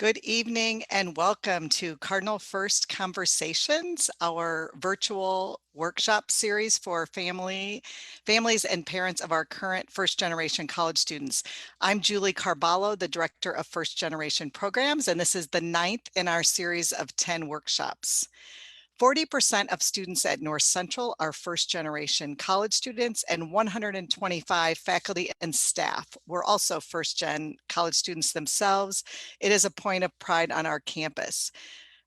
Good evening and welcome to Cardinal First Conversations, our virtual workshop series for families and parents of our current first-generation college students. I'm Julie Carballo, the Director of First-Generation Programs, and this is the 9th in our series of 10 workshops. 40% of students at North Central are first-generation college students, and 125 faculty and staff were also first-gen college students themselves. It is a point of pride on our campus.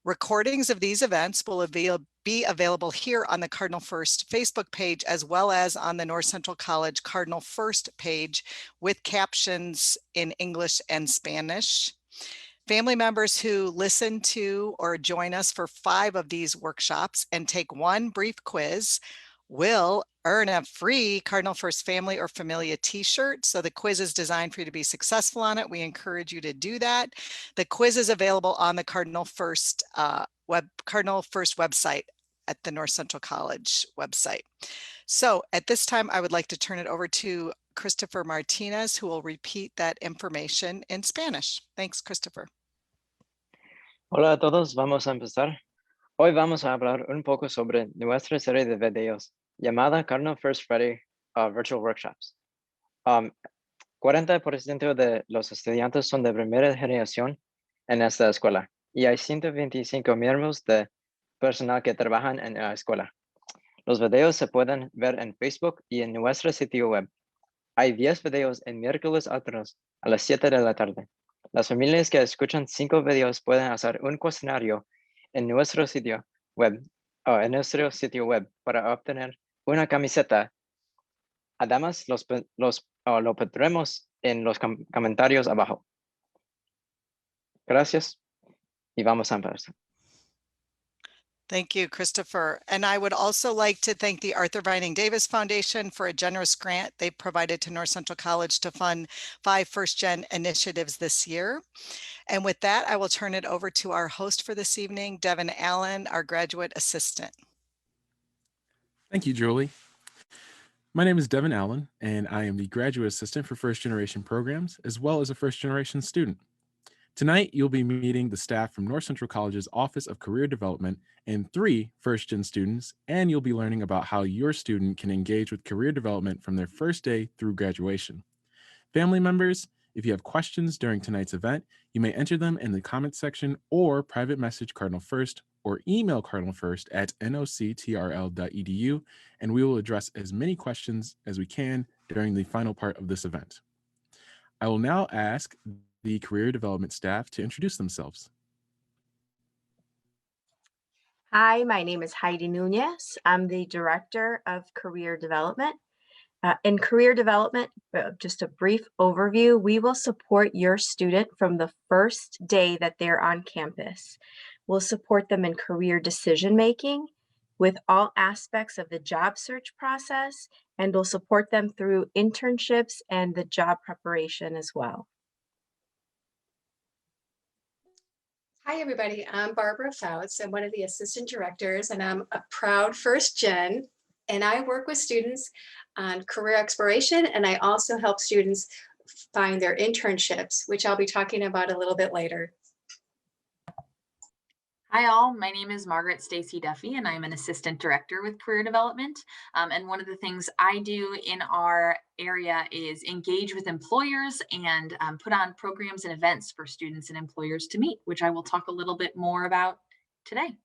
Recordings of these events will be available here on the Cardinal First Facebook page, as well as on the North Central College Cardinal First page with captions in English and Spanish. Family members who listen to or join us for 5 of these workshops and take one brief quiz will earn a free Cardinal First Family or Familia t-shirt. So the quiz is designed for you to be successful on it. We encourage you to do that. The quiz is available on the Cardinal First website at the North Central College website. So at this time, I would like to turn it over to Christopher Martinez, who will repeat that information in Spanish. Thanks, Christopher. Hola a todos, vamos a empezar. Hoy vamos a hablar un poco sobre nuestra serie de videos llamada Cardinal First Friday Virtual Workshops. 40% de los estudiantes son de primera generación en esta escuela y hay 125 miembros de personal que trabajan en la escuela. Los videos se pueden ver en Facebook y en nuestro sitio web. Hay 10 videos en miércoles alternos a las 7 de la tarde. Las familias que escuchan 5 videos pueden hacer un cuestionario en nuestro sitio web para obtener una camiseta. Además, lo pondremos en los comentarios abajo. Gracias y vamos a empezar. Thank you, Christopher. And I would also like to thank the Arthur Vining Davis Foundation for a generous grant they provided to North Central College to fund 5 first-gen initiatives this year. And with that, I will turn it over to our host for this evening, Devin Allen, our graduate assistant. Thank you, Julie. My name is Devin Allen, and I am the graduate assistant for first-generation programs, as well as a first-generation student. Tonight, you'll be meeting the staff from North Central College's Office of Career Development and 3 first-gen students, and you'll be learning about how your student can engage with career development from their first day through graduation. Family members, if you have questions during tonight's event, you may enter them in the comments section or private message Cardinal First or email Cardinal First at noctrl.edu, and we will address as many questions as we can during the final part of this event. I will now ask the career development staff to introduce themselves. Hi, my name is Heidi Nunez. I'm the Director of Career Development. In career development, just a brief overview, we will support your student from the first day that they're on campus. We'll support them in career decision-making with all aspects of the job search process, and we'll support them through internships and the job preparation as well. Hi, everybody. I'm Barbara Fouts. I'm one of the assistant directors, and I'm a proud first gen. And I work with students on career exploration, and I also help students find their internships, which I'll be talking about a little bit later. Hi all, my name is Margaret Stacy Duffy and I'm an assistant director with career development. And one of the things I do in our area is engage with employers and put on programs and events for students and employers to meet, which I will talk a little bit more about today.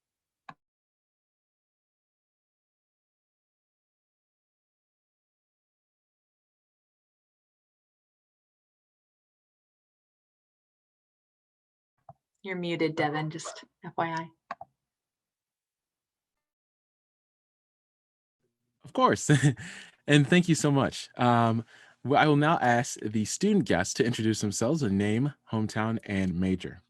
You're muted, Devin, just FYI. Of course. And thank you so much. I will now ask the student guests to introduce themselves, a name, hometown, and major.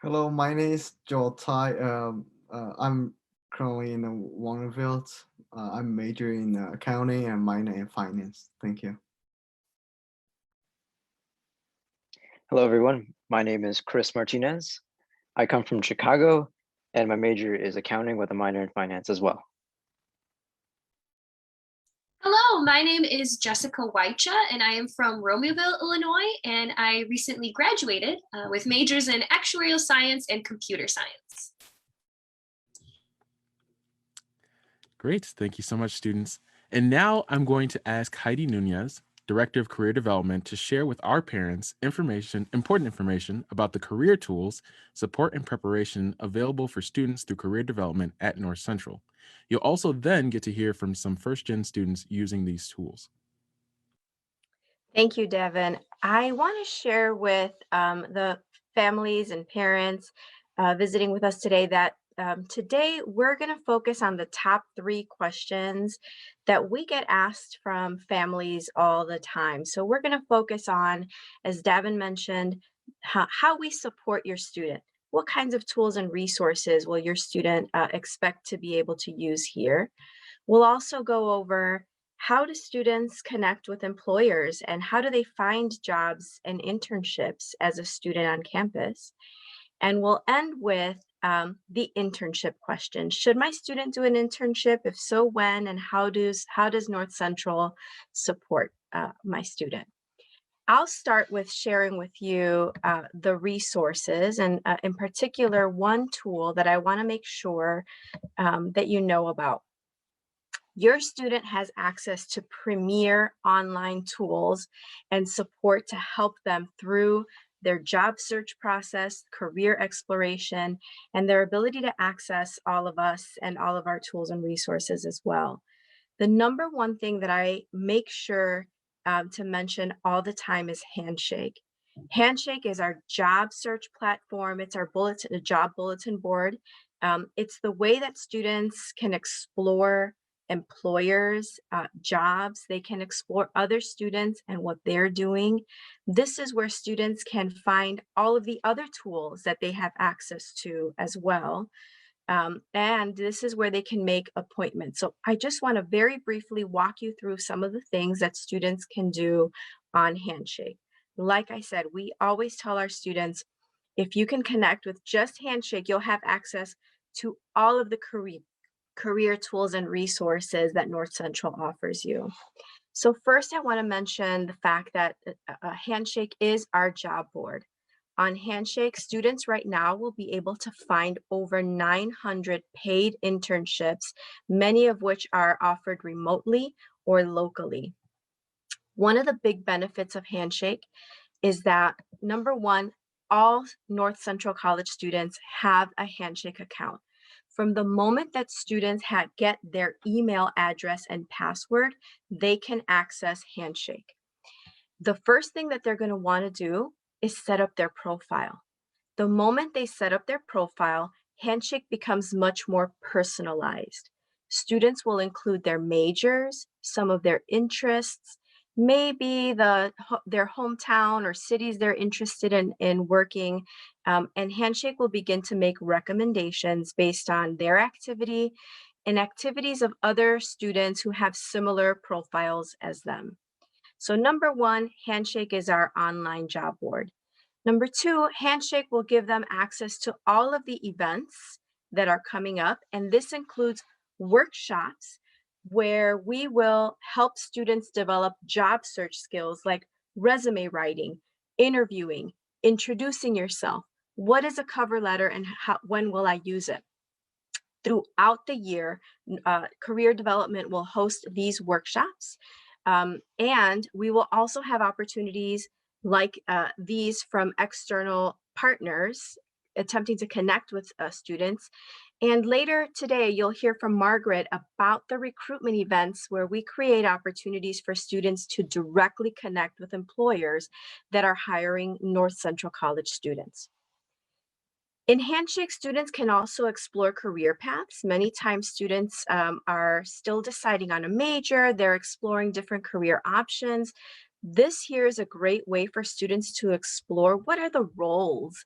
Hello, my name is Joel Tai. I'm currently in Warrenville. I'm majoring in accounting and minor in finance. Thank you. Hello, everyone. My name is Chris Martinez. I come from Chicago, and my major is accounting with a minor in finance as well. Hello, So my name is Jessica Weicha, and I am from Romeoville, Illinois, and I recently graduated with majors in actuarial science and computer science. Great. Thank you so much, students. And now I'm going to ask Heidi Nunez, Director of Career Development, to share with our parents important information about the career tools, support, and preparation available for students through career development at North Central. You'll also then get to hear from some first-gen students using these tools. Thank you, Devin. I want to share with the families and parents visiting with us today that today we're going to focus on the top 3 questions that we get asked from families all the time. So we're going to focus on, as Devin mentioned, how we support your student. What kinds of tools and resources will your student expect to be able to use here? We'll also go over how do students connect with employers and how do they find jobs and internships as a student on campus? And we'll end with the internship question. Should my student do an internship? If so, when? And how does North Central support my student? I'll start with sharing with you the resources, and in particular, one tool that I want to make sure that you know about. Your student has access to premier online tools and support to help them through their job search process, career exploration, and their ability to access all of us and all of our tools and resources as well. The number one thing that I make sure to mention all the time is Handshake. Handshake is our job search platform. It's our job bulletin board. It's the way that students can explore employers, jobs. They can explore other students and what they're doing. This is where students can find all of the other tools that they have access to as well. And this is where they can make appointments. So I just want to very briefly walk you through some of the things that students can do on Handshake. Like I said, we always tell our students, if you can connect with just Handshake, you'll have access to all of the career tools and resources that North Central offers you. So first, I want to mention the fact that Handshake is our job board. On Handshake, students right now will be able to find over 900 paid internships, many of which are offered remotely or locally. One of the big benefits of Handshake is that, number one, all North Central College students have a Handshake account. From the moment that students get their email address and password, they can access Handshake. The first thing that they're going to want to do is set up their profile. The moment they set up their profile, Handshake becomes much more personalized. Students will include their majors, some of their interests, maybe their hometown or cities they're interested in working, and Handshake will begin to make recommendations based on their activity and activities of other students who have similar profiles as them. So number one, Handshake is our online job board. Number two, Handshake will give them access to all of the events that are coming up, and this includes workshops where we will help students develop job search skills like resume writing, interviewing, introducing yourself. What is a cover letter and when will I use it? Throughout the year, Career Development will host these workshops. And we will also have opportunities like these from external partners attempting to connect with students. And later today, you'll hear from Margaret about the recruitment events where we create opportunities for students to directly connect with employers that are hiring North Central College students. In Handshake, students can also explore career paths. Many times students are still deciding on a major, they're exploring different career options. This here is a great way for students to explore what are the roles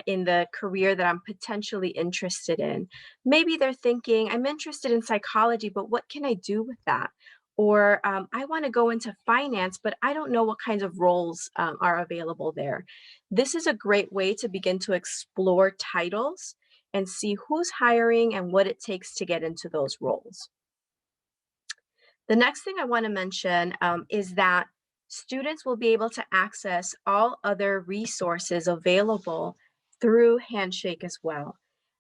in the career that I'm potentially interested in. Maybe they're thinking, I'm interested in psychology, but what can I do with that? Or I want to go into finance, but I don't know what kinds of roles are available there. This is a great way to begin to explore titles and see who's hiring and what it takes to get into those roles. The next thing I want to mention is that students will be able to access all other resources available through Handshake as well.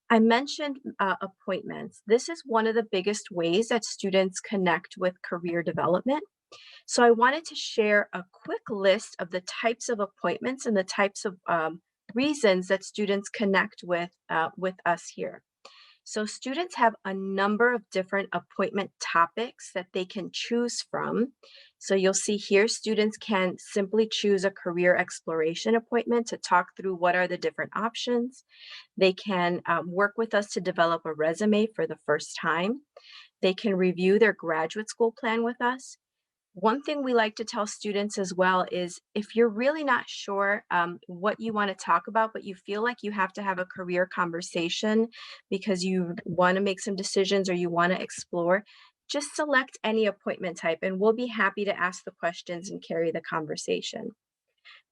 I mentioned appointments. This is one of the biggest ways that students connect with career development. So I wanted to share a quick list of the types of appointments and the types of reasons that students connect with us here. So students have a number of different appointment topics that they can choose from. So you'll see here, students can simply choose a career exploration appointment to talk through what are the different options. They can work with us to develop a resume for the first time. They can review their graduate school plan with us. One thing we like to tell students as well is if you're really not sure what you want to talk about, but you feel like you have to have a career conversation because you want to make some decisions or you want to explore, just select any appointment type and we'll be happy to ask the questions and carry the conversation.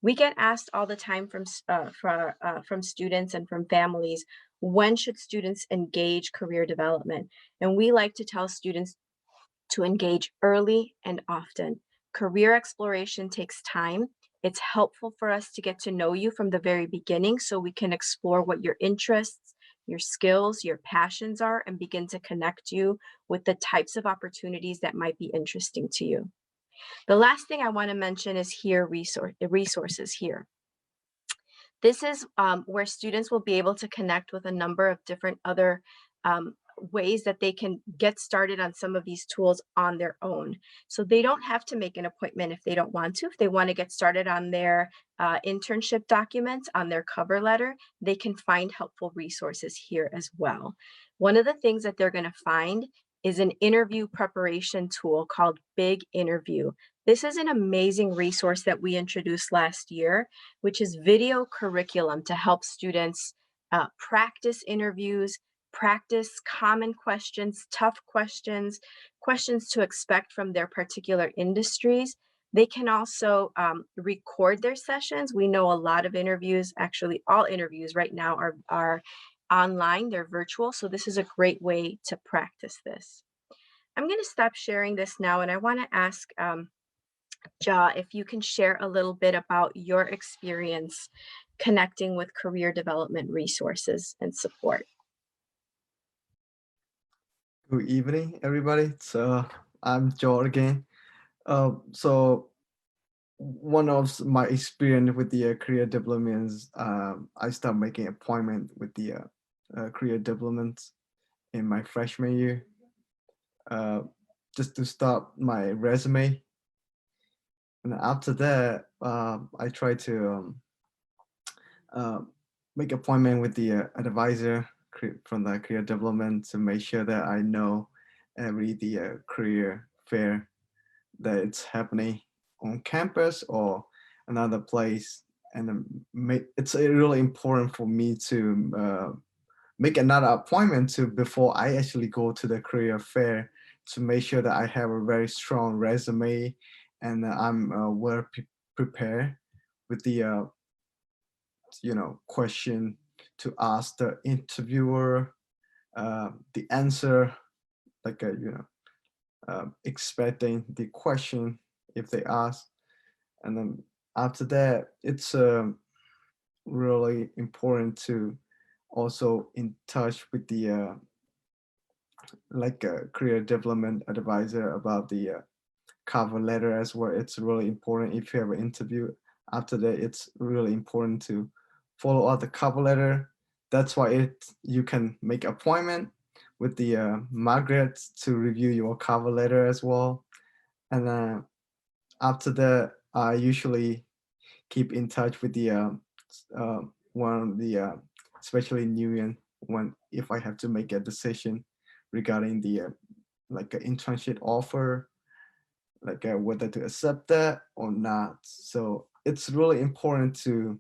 We get asked all the time from students and from families, when should students engage career development? And we like to tell students to engage early and often. Career exploration takes time. It's helpful for us to get to know you from the very beginning so we can explore what your interests, your skills, your passions are, and begin to connect you with the types of opportunities that might be interesting to you. The last thing I want to mention is here resources here. This is where students will be able to connect with a number of different other ways that they can get started on some of these tools on their own. So they don't have to make an appointment if they don't want to. If they want to get started on their internship documents, on their cover letter, they can find helpful resources here as well. One of the things that they're going to find is an interview preparation tool called Big Interview. This is an amazing resource that we introduced last year, which is video curriculum to help students practice interviews, practice common questions, tough questions, questions to expect from their particular industries. They can also record their sessions. We know a lot of interviews, actually all interviews right now are online, they're virtual. So this is a great way to practice this. I'm going to stop sharing this now and I want to ask Ja, if you can share a little bit about your experience connecting with career development resources and support. Good evening, everybody. So I'm Joel again. So one of my experience with the career development is I start making appointment with the career development in my freshman year, just to start my resume. And after that, I try to make appointment with the advisor from the career development to make sure that I know every career fair that it's happening on campus or another place. And it's really important for me to make another appointment to before I actually go to the career fair to make sure that I have a very strong resume and I'm well prepared with the question to ask the interviewer, the answer, like expecting the question if they ask, and then after that, it's really important to also in touch with the like a career development advisor about the cover letter as well. It's really important if you have an interview. After that, it's really important to follow up the cover letter. That's why you can make appointment with the Margaret to review your cover letter as well. And after that, I usually keep in touch with the one of the especially union when if I have to make a decision regarding the like an internship offer, like whether to accept that or not. So it's really important to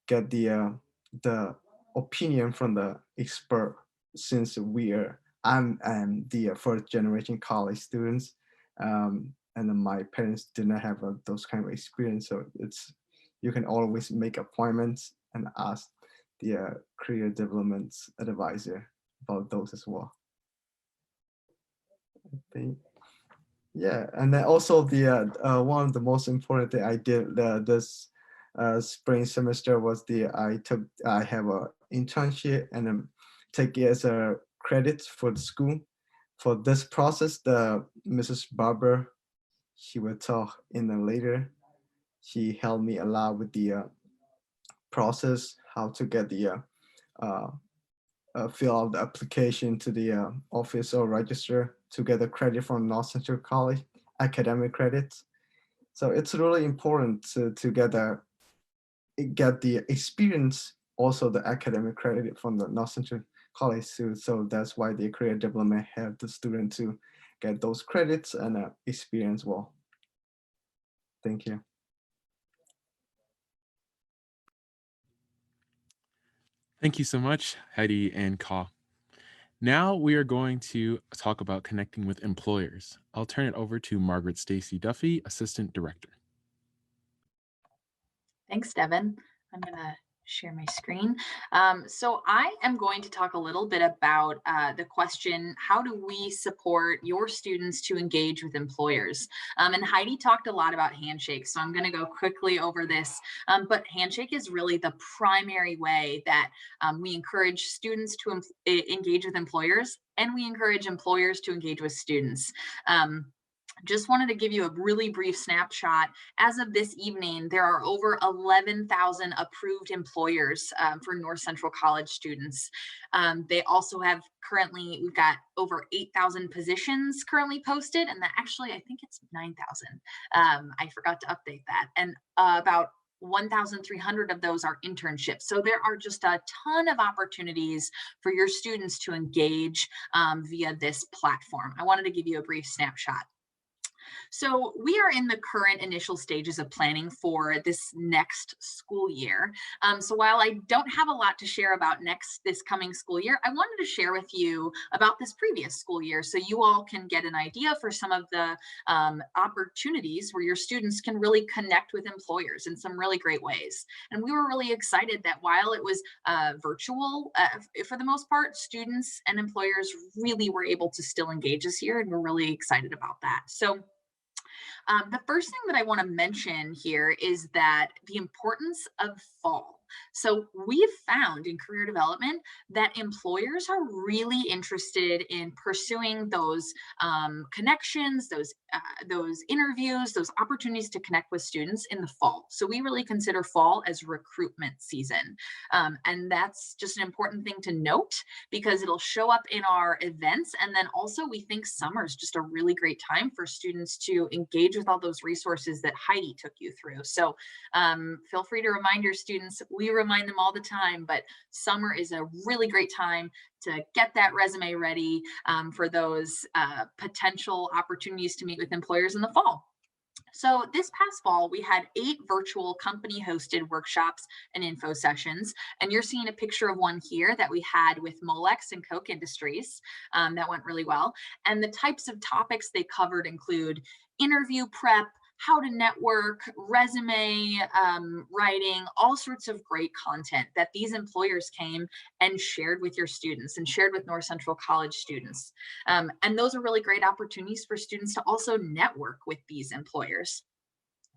get the opinion from the expert since I'm the first generation college students, and then my parents did not have those kind of experience. So you can always make appointments and ask the career development advisor about those as well. I think. Yeah, and then also the one of the most important thing I did this spring semester was I have a internship and take it as a credits for the school. For this process, the Mrs. Barber, she will talk in the later. She helped me a lot with the process, how to get the uh, fill out the application to the office or register to get the credit from North Central College, academic credits. So it's really important to get the experience, also the academic credit from the North Central College too. So that's why the career development help the student to get those credits and experience well. Thank you. Thank you so much, Heidi and Ka. Now we are going to talk about connecting with employers. I'll turn it over to Margaret Stacy Duffy, Assistant Director. Thanks, Devin. I'm going to share my screen. So I am going to talk a little bit about the question, how do we support your students to engage with employers? And Heidi talked a lot about Handshake, so I'm going to go quickly over this. But Handshake is really the primary way that we encourage students to engage with employers, and we encourage employers to engage with students. Just wanted to give you a really brief snapshot. As of this evening, there are over 11,000 approved employers for North Central College students. They also have currently, we've got over 8,000 positions currently posted, and actually, I think it's 9,000. I forgot to update that. And about 1,300 of those are internships. So there are just a ton of opportunities for your students to engage via this platform. I wanted to give you a brief snapshot. So we are in the current initial stages of planning for this next school year. So while I don't have a lot to share about this coming school year, I wanted to share with you about this previous school year so you all can get an idea for some of the opportunities where your students can really connect with employers in some really great ways. And we were really excited that while it was virtual for the most part, students and employers really were able to still engage this year, and we're really excited about that. So the first thing that I want to mention here is that the importance of fall. So we've found in career development that employers are really interested in pursuing those connections, those interviews, those opportunities to connect with students in the fall. So we really consider fall as recruitment season. And that's just an important thing to note because it'll show up in our events. And then also we think summer is just a really great time for students to engage with all those resources that Heidi took you through. So feel free to remind your students. We remind them all the time, but summer is a really great time to get that resume ready for those potential opportunities to meet with employers in the fall. So this past fall, we had 8 virtual company-hosted workshops and info sessions, and you're seeing a picture of one here that we had with Molex and Coke Industries. That went really well. And the types of topics they covered include interview prep, how to network, resume writing, all sorts of great content that these employers came and shared with your students and shared with North Central College students. And those are really great opportunities for students to also network with these employers.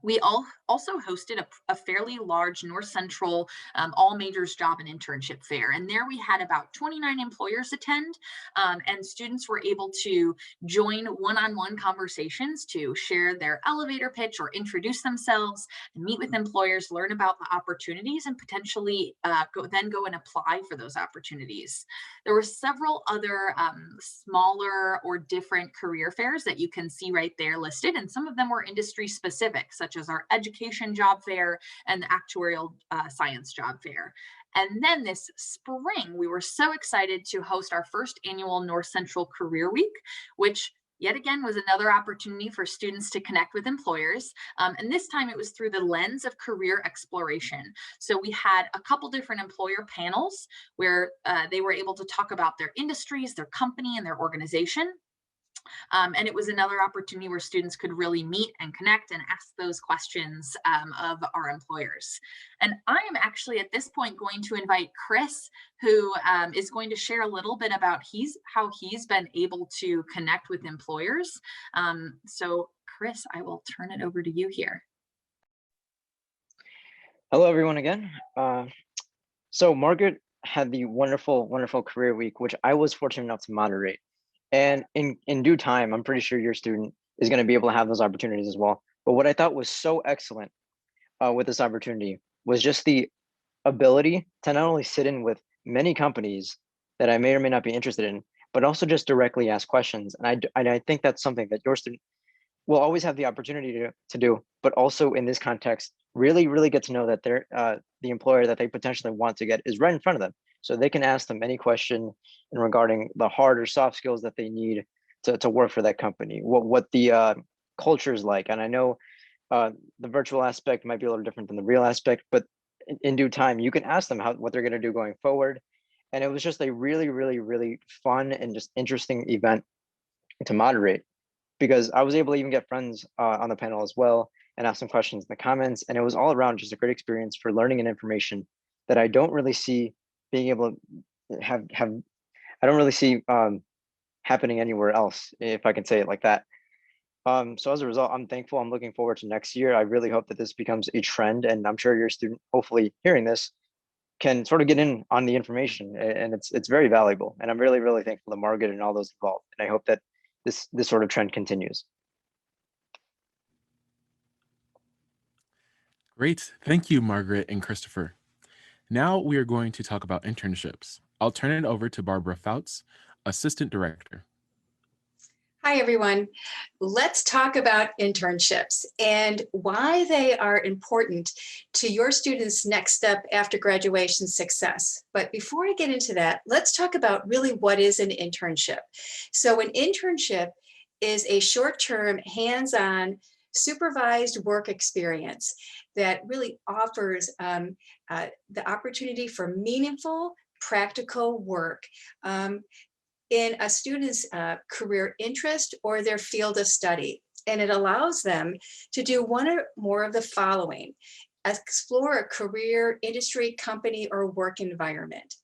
We also hosted a fairly large North Central all majors job and internship fair. And there we had about 29 employers attend, and students were able to join one-on-one conversations to share their elevator pitch or introduce themselves and meet with employers, learn about the opportunities, and potentially go and apply for those opportunities. There were several other smaller or different career fairs that you can see right there listed, and some of them were industry specific, such as our education job fair and the actuarial science job fair. And then this spring, we were so excited to host our first annual North Central Career Week, which yet again was another opportunity for students to connect with employers. And this time it was through the lens of career exploration. So we had a couple different employer panels where they were able to talk about their industries, their company, and their organization. And it was another opportunity where students could really meet and connect and ask those questions of our employers. And I am actually at this point going to invite Chris, who is going to share a little bit about how he's been able to connect with employers. So Chris, I will turn it over to you here. Hello, everyone again. So Margaret had the wonderful, wonderful career week, which I was fortunate enough to moderate. And in due time, I'm pretty sure your student is going to be able to have those opportunities as well. But what I thought was so excellent with this opportunity was just the ability to not only sit in with many companies that I may or may not be interested in, but also just directly ask questions. And I think that's something that your student will always have the opportunity to do, but also in this context, really get to know that they're the employer that they potentially want to get is right in front of them. So they can ask them any question in regarding the hard or soft skills that they need to work for that company, what the culture is like. And I know the virtual aspect might be a little different than the real aspect, but in due time, you can ask them what they're going to do going forward. And it was just a really fun and just interesting event to moderate, because I was able to even get friends on the panel as well and ask some questions in the comments. And it was all around just a great experience for learning and information that I don't really see being able to I don't really see happening anywhere else, if I can say it like that. So as a result, I'm thankful. I'm looking forward to next year. I really hope that this becomes a trend, and I'm sure your student, hopefully hearing this, can sort of get in on the information, and it's very valuable. And I'm really thankful to Margaret and all those involved. And I hope that this sort of trend continues. Great. Thank you, Margaret and Christopher. Now we are going to talk about internships. I'll turn it over to Barbara Fouts, Assistant Director. Hi, everyone. Let's talk about internships and why they are important to your students' next step after graduation success. But before I get into that, let's talk about really what is an internship. So an internship is a short-term, hands-on, supervised work experience that really offers the opportunity for meaningful, practical work in a student's career interest or their field of study. And it allows them to do one or more of the following: explore a career, industry, company, or work environment.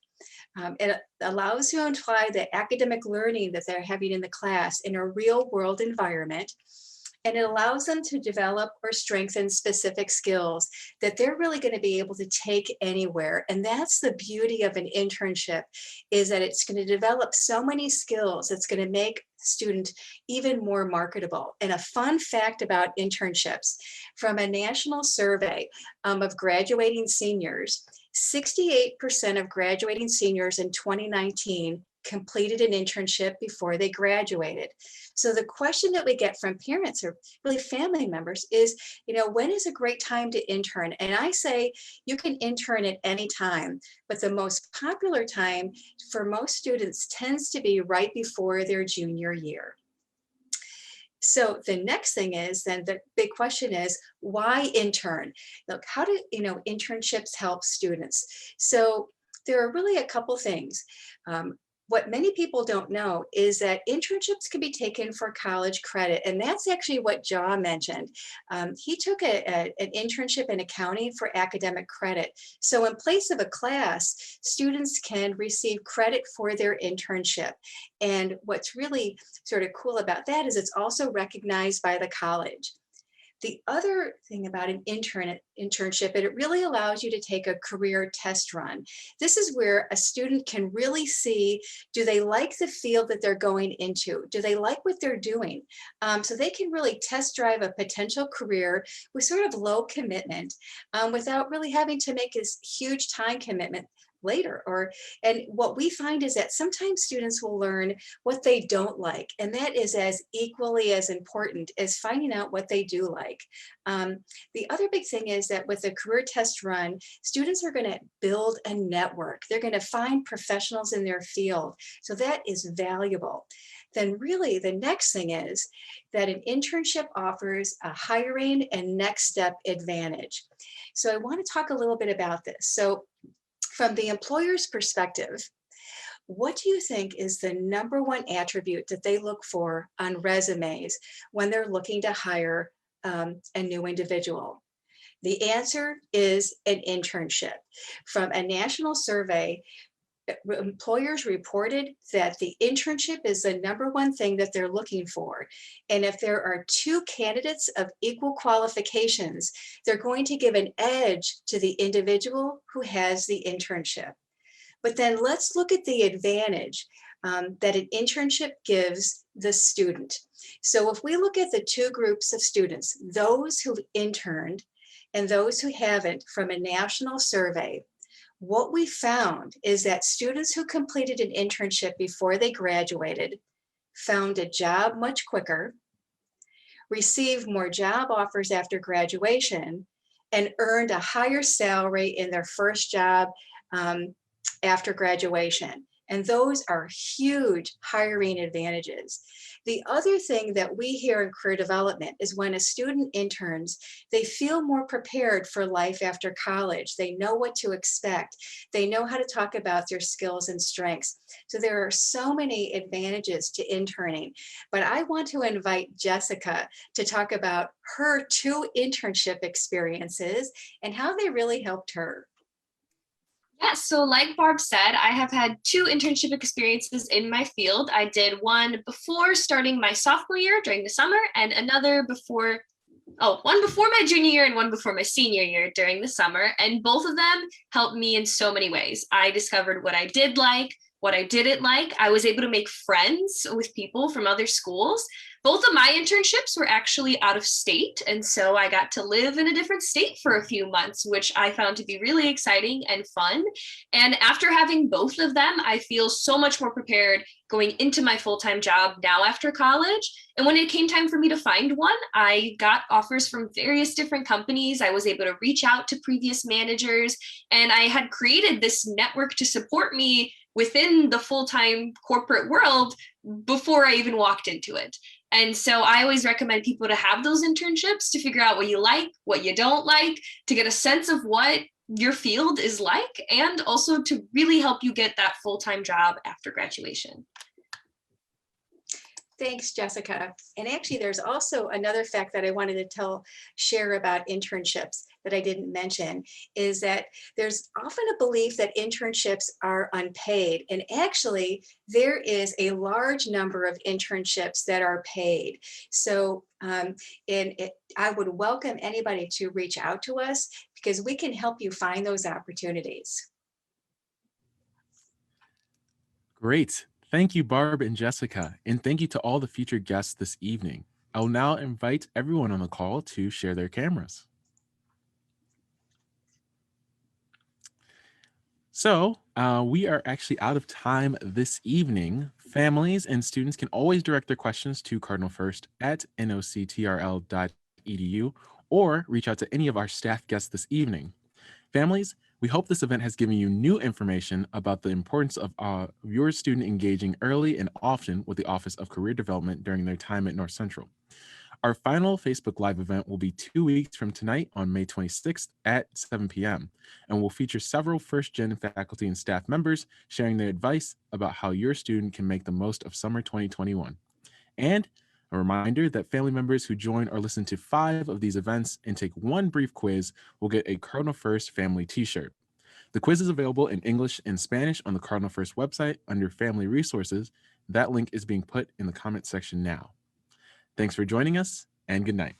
It allows you to apply the academic learning that they're having in the class in a real world environment. And it allows them to develop or strengthen specific skills that they're really going to be able to take anywhere. And that's the beauty of an internship, is that it's going to develop so many skills. It's going to make the student even more marketable. And a fun fact about internships, from a national survey of graduating seniors, 68% of graduating seniors in 2019 completed an internship before they graduated. So the question that we get from parents or really family members is, when is a great time to intern? And I say you can intern at any time, but the most popular time for most students tends to be right before their junior year. So the next thing is, then the big question is, why intern? Look, how do internships help students? So there are really a couple things. What many people don't know is that internships can be taken for college credit, and that's actually what Jaw mentioned. He took an internship in accounting for academic credit. So in place of a class, students can receive credit for their internship. And what's really sort of cool about that is it's also recognized by the college. The other thing about an internship, it really allows you to take a career test run. This is where a student can really see, do they like the field that they're going into? Do they like what they're doing? So they can really test drive a potential career with sort of low commitment without really having to make this huge time commitment later. And what we find is that sometimes students will learn what they don't like, and that is as equally as important as finding out what they do like. The other big thing is that with a career test run, students are going to build a network. They're going to find professionals in their field. So that is valuable. Then really the next thing is that an internship offers a hiring and next step advantage. So I want to talk a little bit about this. So from the employer's perspective, what do you think is the number one attribute that they look for on resumes when they're looking to hire a new individual? The answer is an internship. From a national survey, employers reported that the internship is the number one thing that they're looking for. And if there are two candidates of equal qualifications, they're going to give an edge to the individual who has the internship. But then let's look at the advantage that an internship gives the student. So if we look at the two groups of students, those who've interned and those who haven't, from a national survey, what we found is that students who completed an internship before they graduated found a job much quicker, received more job offers after graduation, and earned a higher salary in their first job after graduation. And those are huge hiring advantages. The other thing that we hear in career development is when a student interns, they feel more prepared for life after college. They know what to expect. They know how to talk about their skills and strengths. So there are so many advantages to interning. But I want to invite Jessica to talk about her two internship experiences and how they really helped her. Yeah, so like Barb said, I have had two internship experiences in my field. I did one before starting my sophomore year during the summer, and one before my junior year and one before my senior year during the summer. And both of them helped me in so many ways. I discovered what I did like, what I didn't like. I was able to make friends with people from other schools. Both of my internships were actually out of state. And so I got to live in a different state for a few months, which I found to be really exciting and fun. And after having both of them, I feel so much more prepared going into my full-time job now after college. And when it came time for me to find one, I got offers from various different companies. I was able to reach out to previous managers, and I had created this network to support me within the full-time corporate world before I even walked into it. And so I always recommend people to have those internships to figure out what you like, what you don't like, to get a sense of what your field is like, and also to really help you get that full-time job after graduation. Thanks, Jessica. And actually, there's also another fact that I wanted to share about internships that I didn't mention, is that there's often a belief that internships are unpaid. And actually, there is a large number of internships that are paid. So I would welcome anybody to reach out to us, because we can help you find those opportunities. Great. Thank you, Barb and Jessica, and thank you to all the featured guests this evening. I will now invite everyone on the call to share their cameras. So we are actually out of time this evening. Families and students can always direct their questions to Cardinal First at noctrl.edu or reach out to any of our staff guests this evening. Families, we hope this event has given you new information about the importance of your student engaging early and often with the Office of Career Development during their time at North Central. Our final Facebook Live event will be 2 weeks from tonight on May 26th at 7 p.m. and will feature several first-gen faculty and staff members sharing their advice about how your student can make the most of summer 2021. And a reminder that family members who join or listen to 5 of these events and take one brief quiz will get a Cardinal First family t-shirt. The quiz is available in English and Spanish on the Cardinal First website under Family Resources. That link is being put in the comment section now. Thanks for joining us, and good night.